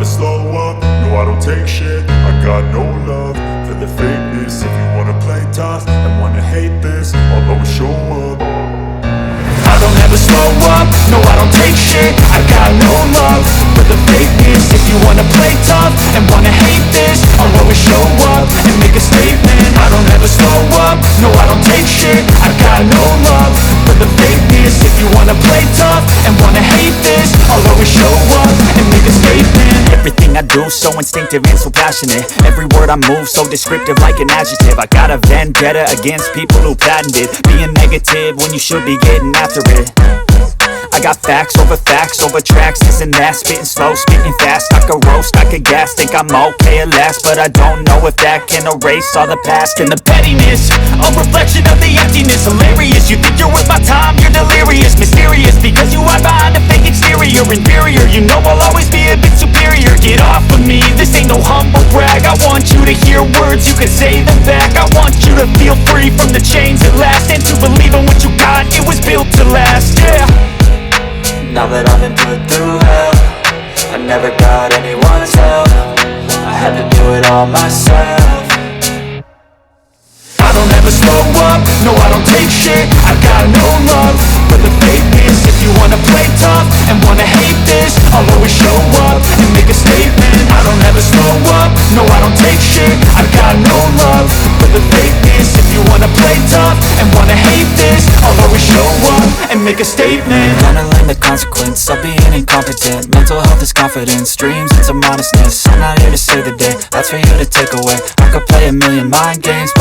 slow up, no I don't take shit. I got no love for the fakeness. If you wanna play tough and wanna hate this, I'll always show up. I don't ever slow up, no I don't take shit. I got no love for the fakeness. If you wanna play tough and wanna hate this, I'll always show up and make a statement. I don't ever slow up, no I don't take shit. I got no love for the fakeness. If you wanna play tough and wanna hate this, I'll always show up and make a statement. Everything I do so instinctive and so passionate. Every word I move so descriptive like an adjective. I got a vendetta against people who patented being negative when you should be getting after it. I got facts over tracks, this and that. Spitting slow, spitting fast, I could roast, I could gas. Think I'm okay at last, but I don't know if that can erase all the past. And the pettiness, a reflection of the emptiness. Hilarious, you think you're worth my time, you're delirious. Mysterious, because you hide behind a fake exterior. Inferior, you know I'll always be a bit superior. Get off of me, this ain't no humble brag. I want you to hear words, you can say them back. I want you to feel free from the chains at last, and to believe in what you got, it was built to last, yeah. Now that I've been put through hell, I never got anyone's help. I had to do it all myself. I don't ever slow up, no I don't take shit. I got no love for the fakeness. If you wanna play tough and wanna hate this, I'll always show up and make a statement. I don't ever slow up, no I don't take shit. I got no love for the fakeness. If you wanna play tough and wanna hate this, I'll always show up and make a statement. Gonna learn the consequence of being incompetent. Mental health is confidence, dreams into modestness. I'm not here to save the day, that's for you to take away. I could play a million mind games,